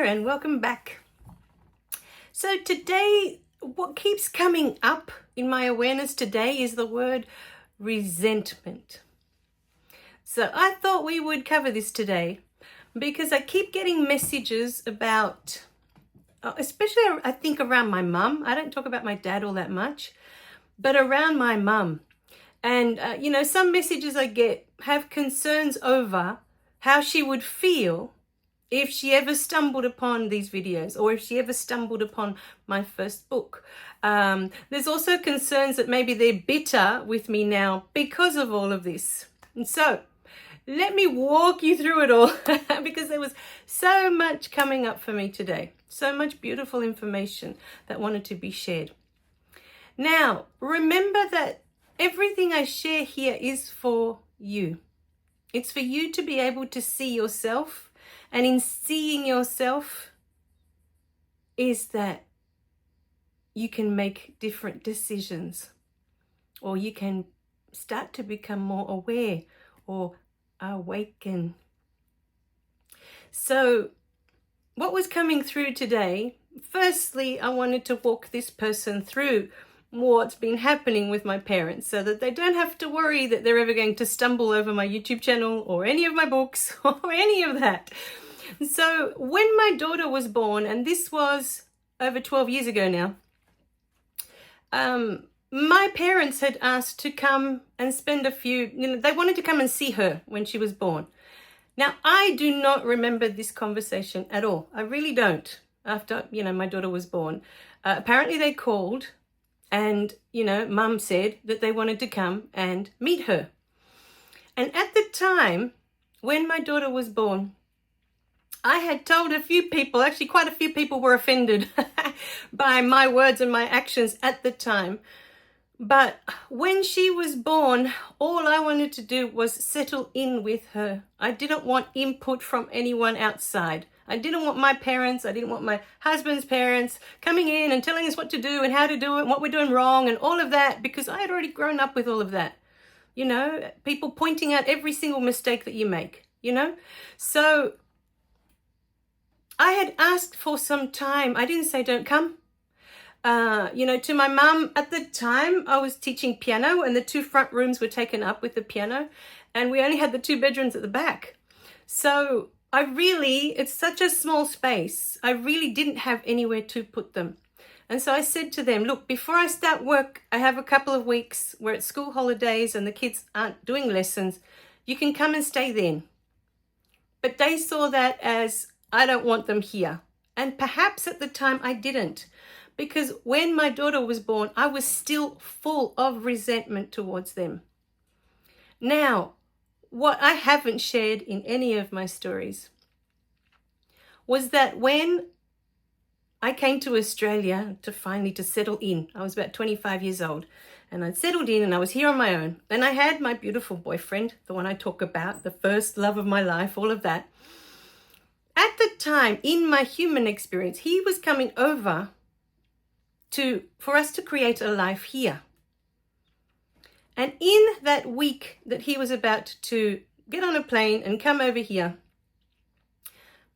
and welcome back. So today, what keeps coming up in my awareness today is the word resentment. So I thought we would cover this today because I keep getting messages about, especially I think around my mum. I don't talk about my dad all that much, but around my mum. And, some messages I get have concerns over how she would feel if she ever stumbled upon these videos or if she ever stumbled upon my first book. There's also concerns that maybe they're bitter with me now because of all of this. And so let me walk you through it all because there was so much coming up for me today. So much beautiful information that wanted to be shared. Now, remember that everything I share here is for you. It's for you to be able to see yourself. And in seeing yourself is that you can make different decisions, or you can start to become more aware or awaken. So what was coming through today, firstly, I wanted to walk this person through what's been happening with my parents so that they don't have to worry that they're ever going to stumble over my YouTube channel or any of my books or any of that. So when my daughter was born, and this was over 12 years ago now, my parents had asked to come and spend they wanted to come and see her when she was born. Now, I do not remember this conversation at all. I really don't. After, my daughter was born. Apparently they called and, mum said that they wanted to come and meet her. And at the time, when my daughter was born, I had told a few people, actually quite a few people were offended by my words and my actions at the time. But when she was born, all I wanted to do was settle in with her. I didn't want input from anyone outside. I didn't want my parents, I didn't want my husband's parents coming in and telling us what to do and how to do it and what we're doing wrong and all of that, because I had already grown up with all of that. People pointing out every single mistake that you make, So I had asked for some time. I didn't say don't come. To my mum at the time, I was teaching piano and the two front rooms were taken up with the piano and we only had the two bedrooms at the back. So it's such a small space. I really didn't have anywhere to put them. And so I said to them, look, before I start work, I have a couple of weeks where it's school holidays and the kids aren't doing lessons. You can come and stay then. But they saw that as, I don't want them here. And perhaps at the time I didn't. Because when my daughter was born, I was still full of resentment towards them. Now, what I haven't shared in any of my stories was that when I came to Australia to settle in, I was about 25 years old, and I'd settled in and I was here on my own. And I had my beautiful boyfriend, the one I talk about, the first love of my life, all of that. At the time, in my human experience, he was coming over for us to create a life here. And in that week that he was about to get on a plane and come over here,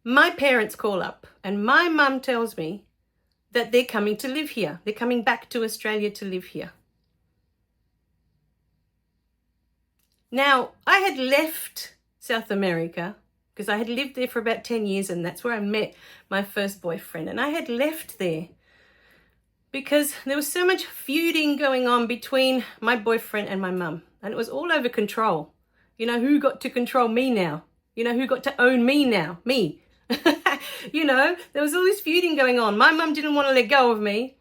my parents call up and my mum tells me that they're coming to live here. They're coming back to Australia to live here. Now, I had left South America because I had lived there for about 10 years and that's where I met my first boyfriend. And I had left there because there was so much feuding going on between my boyfriend and my mum. And it was all over control. Who got to control me now? Who got to own me now? Me. There was all this feuding going on. My mum didn't want to let go of me.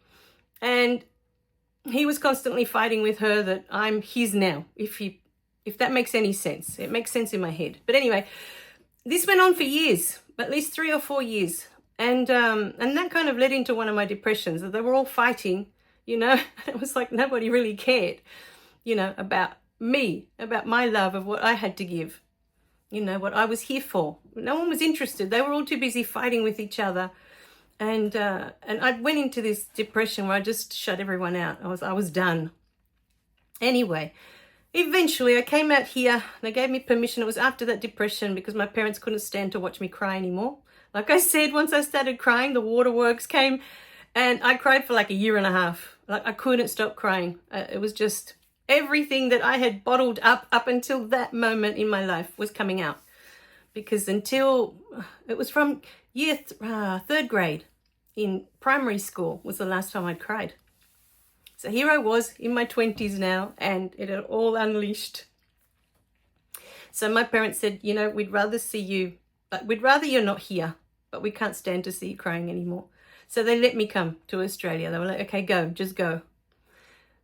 And he was constantly fighting with her that I'm his now. If that makes any sense. It makes sense in my head. But anyway, this went on for years, at least 3 or 4 years. And that kind of led into one of my depressions. They were all fighting, It was like nobody really cared, about me, about my love of what I had to give, what I was here for. No one was interested. They were all too busy fighting with each other. And I went into this depression where I just shut everyone out. I was done. Anyway, eventually I came out here. They gave me permission. It was after that depression because my parents couldn't stand to watch me cry anymore. Like I said, once I started crying, the waterworks came, and I cried for like a year and a half. Like I couldn't stop crying. It was just everything that I had bottled up until that moment in my life was coming out. Because until it was from third grade in primary school was the last time I'd cried. So here I was in my 20s now, and it had all unleashed. So my parents said, you know, we'd rather you're not here, but we can't stand to see you crying anymore. So they let me come to Australia. They were like, okay, go, just go.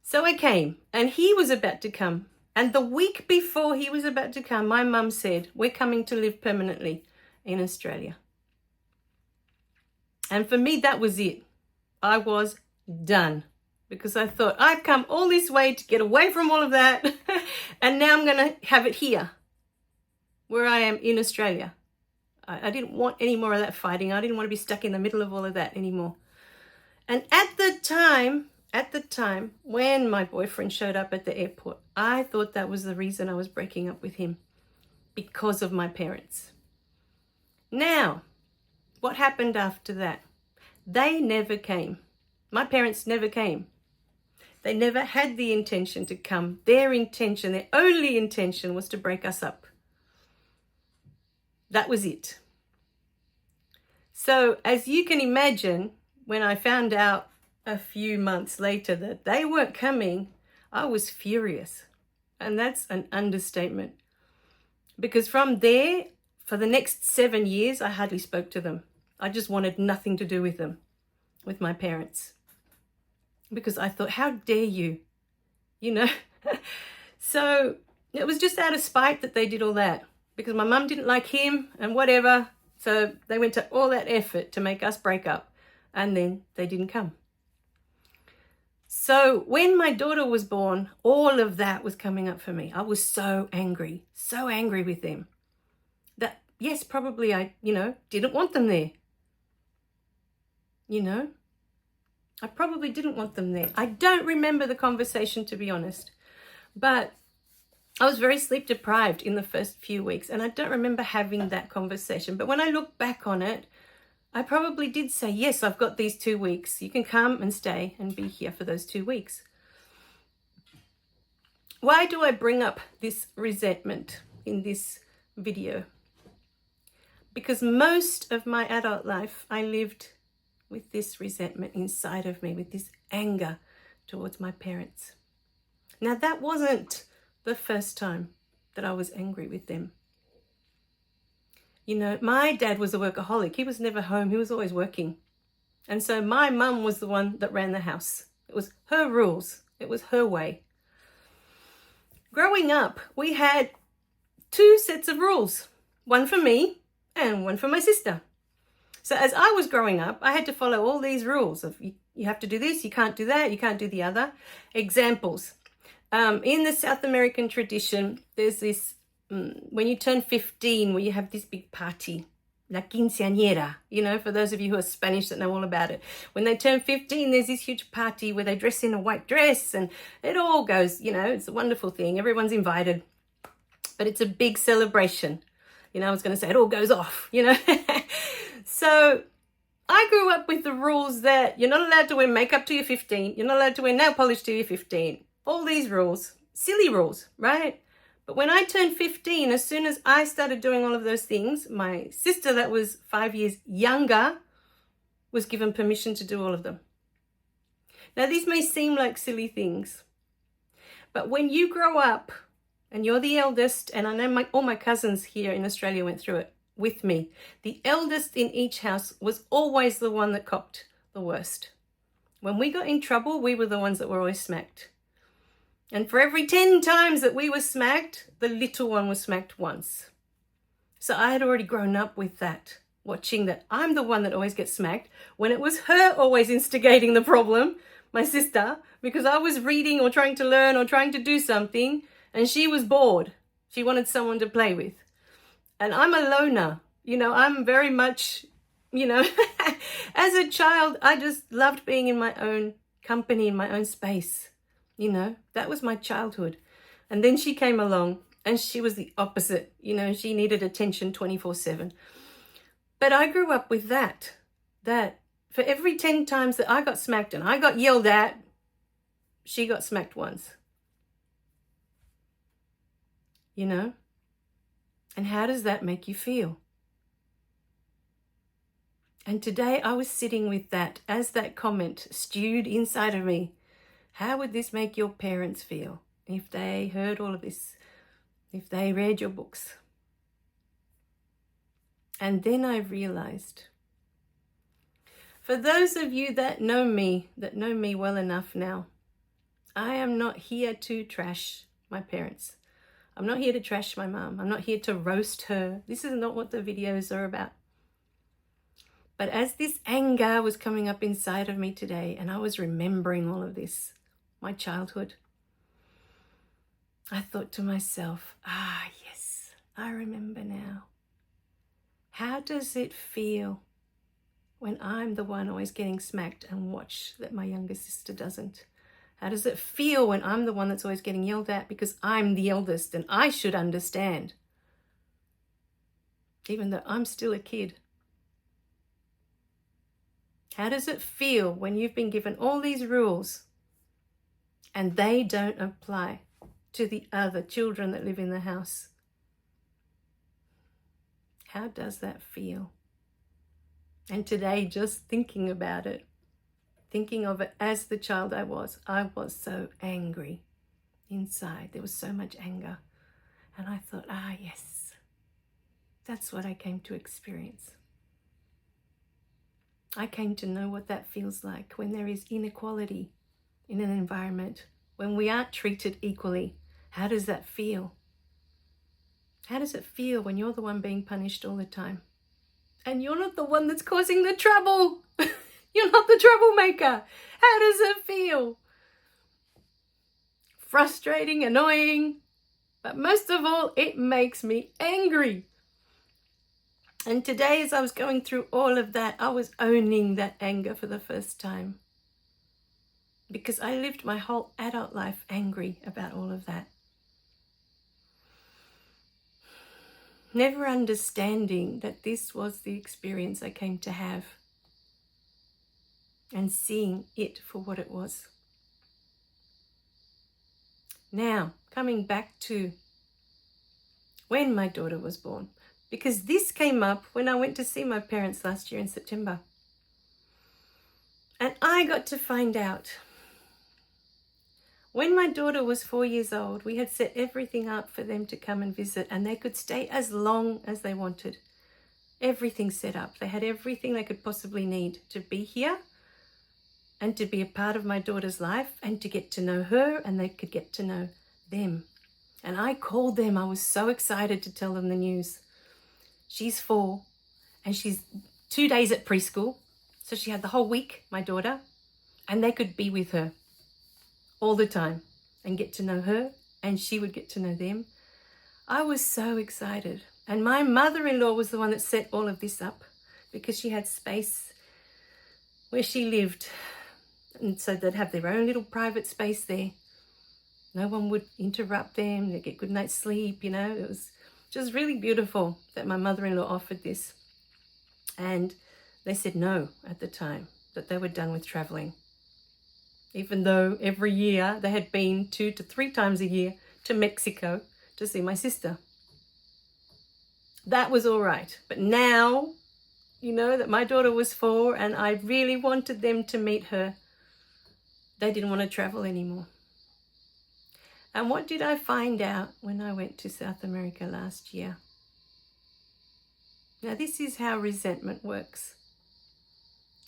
So I came, and he was about to come. And the week before he was about to come, my mum said, we're coming to live permanently in Australia. And for me, that was it. I was done, because I thought, I've come all this way to get away from all of that, and now I'm going to have it here, where I am in Australia. I didn't want any more of that fighting. I didn't want to be stuck in the middle of all of that anymore. And at the time when my boyfriend showed up at the airport, I thought that was the reason I was breaking up with him, because of my parents. Now, what happened after that? They never came. My parents never came. They never had the intention to come. Their only intention was to break us up. That was it. So as you can imagine, when I found out a few months later that they weren't coming, I was furious. And that's an understatement. Because from there, for the next 7 years, I hardly spoke to them. I just wanted nothing to do with them, with my parents. Because I thought, how dare you? You know? So it was just out of spite that they did all that. Because my mum didn't like him and whatever. So they went to all that effort to make us break up. And then they didn't come. So when my daughter was born, all of that was coming up for me. I was so angry with them. That, yes, probably I, didn't want them there. I probably didn't want them there. I don't remember the conversation, to be honest. But I was very sleep deprived in the first few weeks, and I don't remember having that conversation. But when I look back on it, I probably did say, yes, I've got these 2 weeks. You can come and stay and be here for those 2 weeks. Why do I bring up this resentment in this video? Because most of my adult life, I lived with this resentment inside of me, with this anger towards my parents. Now, that wasn't the first time that I was angry with them. My dad was a workaholic. He was never home. He was always working. And so my mum was the one that ran the house. It was her rules. It was her way. Growing up, we had 2 sets of rules. One for me and one for my sister. So as I was growing up, I had to follow all these rules of you have to do this, you can't do that, you can't do the other. Examples. In the South American tradition, there's this, when you turn 15, where you have this big party, la quinceañera, for those of you who are Spanish that know all about it. When they turn 15, there's this huge party where they dress in a white dress, and it all goes, it's a wonderful thing. Everyone's invited, but it's a big celebration. I was going to say it all goes off, So I grew up with the rules that you're not allowed to wear makeup till you're 15. You're not allowed to wear nail polish till you're 15. All these rules, silly rules, right? But when I turned 15, as soon as I started doing all of those things, my sister that was 5 years younger was given permission to do all of them. Now, these may seem like silly things, but when you grow up and you're the eldest, and I know all my cousins here in Australia went through it with me, the eldest in each house was always the one that copped the worst. When we got in trouble, we were the ones that were always smacked. And for every 10 times that we were smacked, the little one was smacked once. So I had already grown up with that, watching that I'm the one that always gets smacked, when it was her always instigating the problem, my sister, because I was reading or trying to learn or trying to do something, and she was bored. She wanted someone to play with. And I'm a loner. I'm very much, as a child, I just loved being in my own company, in my own space. That was my childhood. And then she came along and she was the opposite. She needed attention 24/7. But I grew up with that for every 10 times that I got smacked and I got yelled at, she got smacked once. You know? And how does that make you feel? And today I was sitting with that as that comment stewed inside of me. How would this make your parents feel if they heard all of this, if they read your books? And then I realized, for those of you that know me well enough now, I am not here to trash my parents. I'm not here to trash my mom. I'm not here to roast her. This is not what the videos are about. But as this anger was coming up inside of me today, and I was remembering all of this, my childhood, I thought to myself, yes, I remember now. How does it feel when I'm the one always getting smacked and watch that my younger sister doesn't? How does it feel when I'm the one that's always getting yelled at because I'm the eldest and I should understand, even though I'm still a kid? How does it feel when you've been given all these rules and they don't apply to the other children that live in the house? How does that feel? And today, just thinking about it, thinking of it as the child I was so angry inside. There was so much anger. And I thought, yes, that's what I came to experience. I came to know what that feels like when there is inequality in an environment, when we aren't treated equally. How does that feel? How does it feel when you're the one being punished all the time? And you're not the one that's causing the trouble. You're not the troublemaker. How does it feel? Frustrating, annoying, but most of all, it makes me angry. And today, as I was going through all of that, I was owning that anger for the first time. Because I lived my whole adult life angry about all of that. Never understanding that this was the experience I came to have. And seeing it for what it was. Now, coming back to when my daughter was born. Because this came up when I went to see my parents last year in September. And I got to find out, when my daughter was 4 years old, we had set everything up for them to come and visit, and they could stay as long as they wanted. Everything set up. They had everything they could possibly need to be here and to be a part of my daughter's life and to get to know her, and they could get to know them. And I called them. I was so excited to tell them the news. She's 4 and she's 2 days at preschool. So she had the whole week, my daughter, and they could be with her all the time and get to know her, and she would get to know them. I was so excited. And my mother-in-law was the one that set all of this up because she had space where she lived. And so they'd have their own little private space there. No one would interrupt them. They'd get good night's sleep, you know. It was just really beautiful that my mother-in-law offered this. And they said no at the time, that they were done with traveling. Even though every year they had been 2 to 3 times a year to Mexico to see my sister. That was all right. But now, you know, that my daughter was 4 and I really wanted them to meet her, they didn't want to travel anymore. And what did I find out when I went to South America last year? Now, this is how resentment works.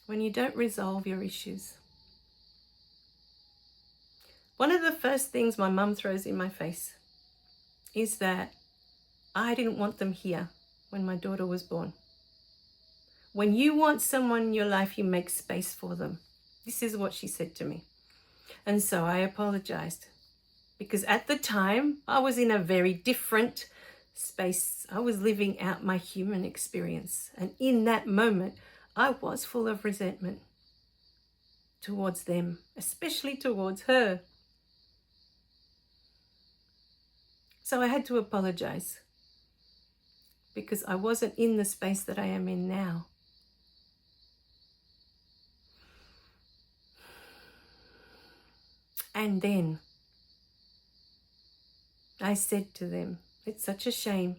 When you don't resolve your issues. One of the first things my mum throws in my face is that I didn't want them here when my daughter was born. When you want someone in your life, you make space for them. This is what she said to me. And so I apologized. Because at the time, I was in a very different space. I was living out my human experience. And in that moment, I was full of resentment towards them, especially towards her. So I had to apologize. because I wasn't in the space that I am in now. And then I said to them, it's such a shame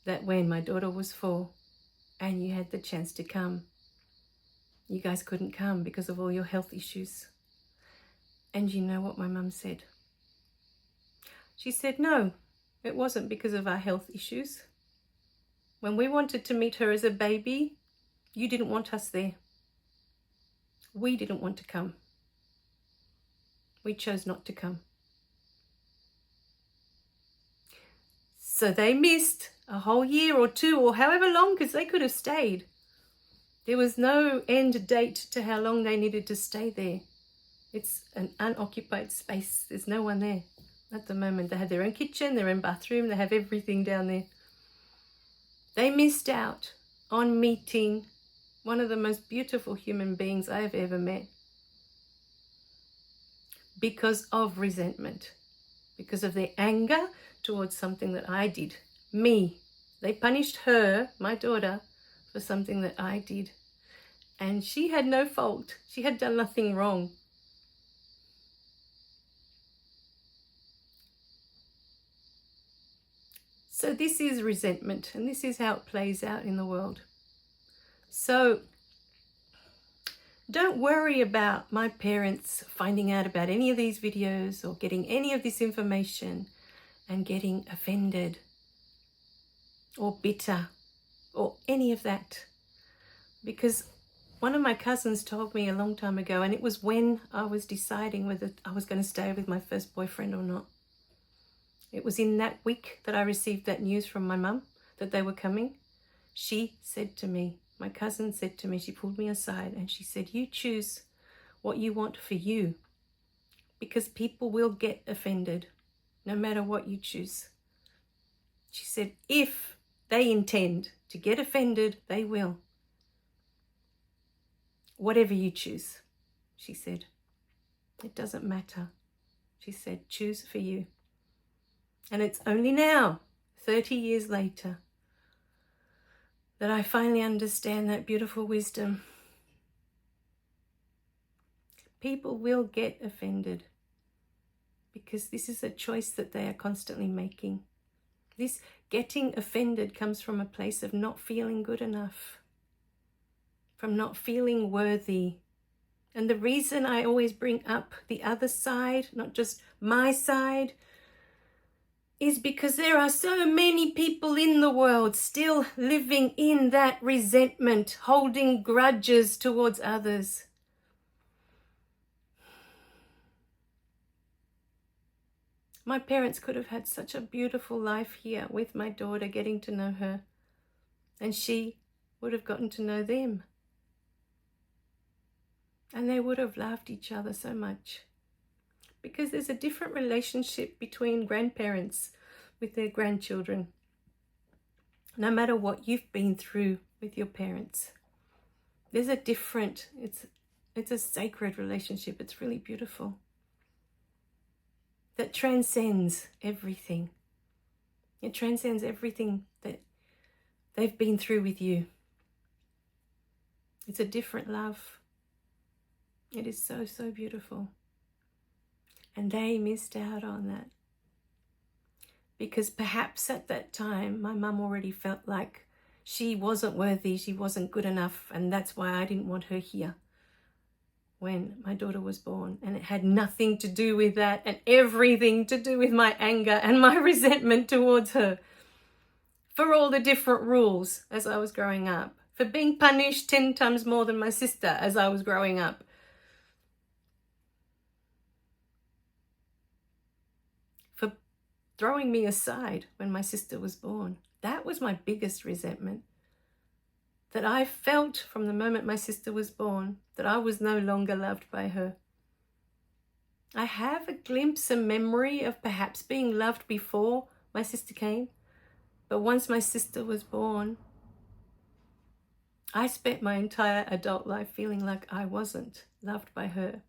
that when my daughter was 4 and you had the chance to come, you guys couldn't come because of all your health issues. And you know what my mum said? She said, no, it wasn't because of our health issues. When we wanted to meet her as a baby, you didn't want us there. We didn't want to come. We chose not to come. So they missed a whole year or 2 or however long, because they could have stayed. There was no end date to how long they needed to stay there. It's an unoccupied space. There's no one there at the moment. They had their own kitchen, their own bathroom. They have everything down there. They missed out on meeting one of the most beautiful human beings I have ever met because of resentment, because of their anger towards something that I did. Me. They punished her, my daughter, for something that I did. And she had no fault. She had done nothing wrong. So this is resentment, and this is how it plays out in the world. So don't worry about my parents finding out about any of these videos or getting any of this information and getting offended or bitter or any of that. Because one of my cousins told me a long time ago, and it was when I was deciding whether I was going to stay with my first boyfriend or not. It was in that week that I received that news from my mum that they were coming. She said to me, my cousin said to me, she pulled me aside and she said, you choose what you want for you, because people will get offended no matter what you choose. She said, if they intend to get offended, they will. Whatever you choose, she said, it doesn't matter. She said, choose for you. And it's only now, 30 years later, that I finally understand that beautiful wisdom. People will get offended because this is a choice that they are constantly making. This getting offended comes from a place of not feeling good enough, from not feeling worthy. And the reason I always bring up the other side, not just my side, is because there are so many people in the world still living in that resentment, holding grudges towards others. My parents could have had such a beautiful life here with my daughter, getting to know her, and she would have gotten to know them. And they would have loved each other so much. Because there's a different relationship between grandparents with their grandchildren. No matter what you've been through with your parents, there's a different, it's a sacred relationship. It's really beautiful. That transcends everything. It transcends everything that they've been through with you. It's a different love. It is so, so beautiful. And they missed out on that. Because perhaps at that time, my mum already felt like she wasn't worthy, she wasn't good enough, and that's why I didn't want her here when my daughter was born. And it had nothing to do with that, and everything to do with my anger and my resentment towards her for all the different rules as I was growing up, for being punished 10 times more than my sister as I was growing up, for throwing me aside when my sister was born. That was my biggest resentment. That I felt from the moment my sister was born that I was no longer loved by her. I have a glimpse, a memory of perhaps being loved before my sister came. But once my sister was born, I spent my entire adult life feeling like I wasn't loved by her.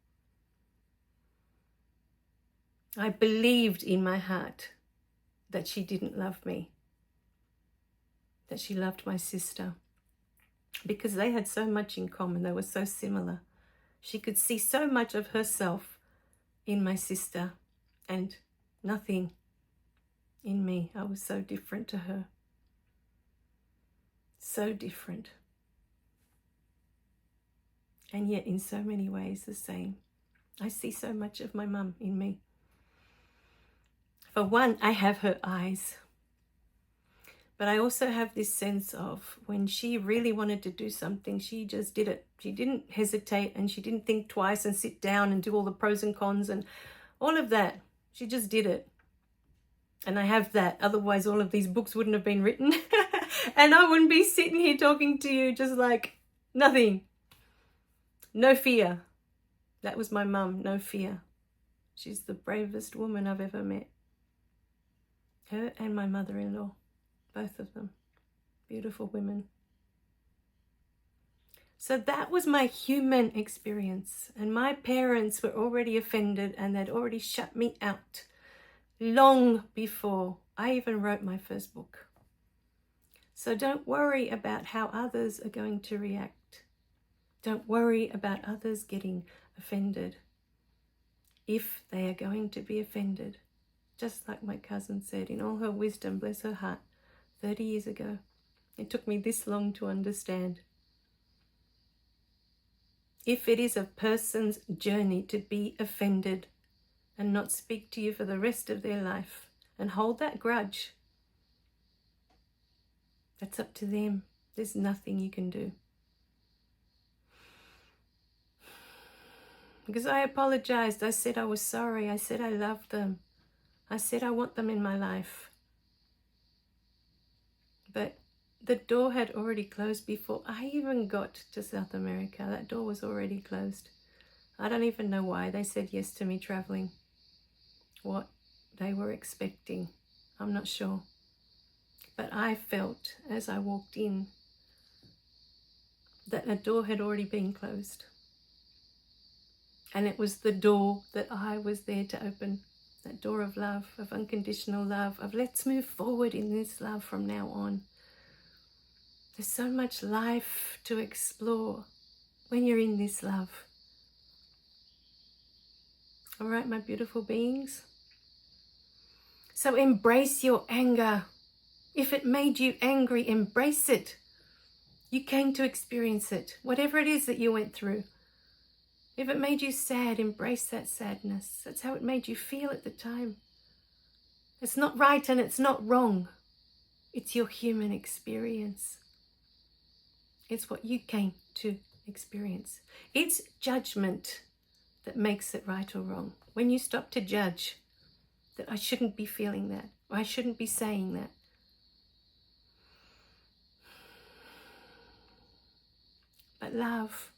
I believed in my heart that she didn't love me. that she loved my sister, because they had so much in common. They were so similar. She could see so much of herself in my sister and nothing in me. I was so different to her. So different. And yet in so many ways the same. I see so much of my mum in me. For one, I have her eyes. But I also have this sense of when she really wanted to do something, she just did it. She didn't hesitate, and she didn't think twice and sit down and do all the pros and cons and all of that. She just did it. And I have that. Otherwise, all of these books wouldn't have been written. And I wouldn't be sitting here talking to you just like nothing. No fear. That was my mum, no fear. She's the bravest woman I've ever met. Her and my mother-in-law. Both of them. Beautiful women. So that was my human experience. And my parents were already offended, and they'd already shut me out long before I even wrote my first book. So don't worry about how others are going to react. Don't worry about others getting offended. If they are going to be offended, just like my cousin said in all her wisdom, bless her heart, 30 years ago. It took me this long to understand. If it is a person's journey to be offended and not speak to you for the rest of their life and hold that grudge, that's up to them. There's nothing you can do. Because I apologized. I said I was sorry. I said I loved them. I said I want them in my life. But the door had already closed before I even got to South America. That door was already closed. I don't even know why they said yes to me traveling. What they were expecting, I'm not sure. But I felt as I walked in that a door had already been closed. And it was the door that I was there to open. That door of love, of unconditional love, of let's move forward in this love from now on. There's so much life to explore when you're in this love. All right, my beautiful beings. So embrace your anger. If it made you angry, embrace it. You came to experience it, whatever it is that you went through. If it made you sad, embrace that sadness. That's how it made you feel at the time. It's not right and it's not wrong. It's your human experience. It's what you came to experience. It's judgment that makes it right or wrong. When you stop to judge that I shouldn't be feeling that, or I shouldn't be saying that. But love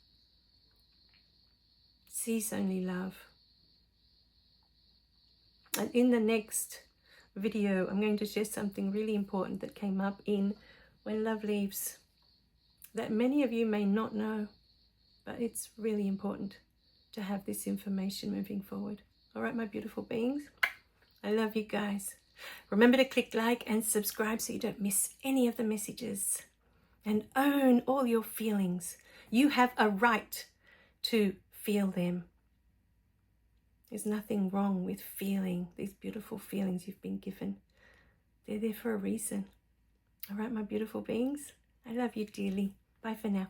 sees only love. And in the next video, I'm going to share something really important that came up in When Love Leaves, that many of you may not know, but it's really important to have this information moving forward. All right, my beautiful beings, I love you guys. Remember to click like and subscribe so you don't miss any of the messages. And own all your feelings. You have a right to feel them. There's nothing wrong with feeling these beautiful feelings you've been given. They're there for a reason. All right, my beautiful beings, I love you dearly. Bye for now.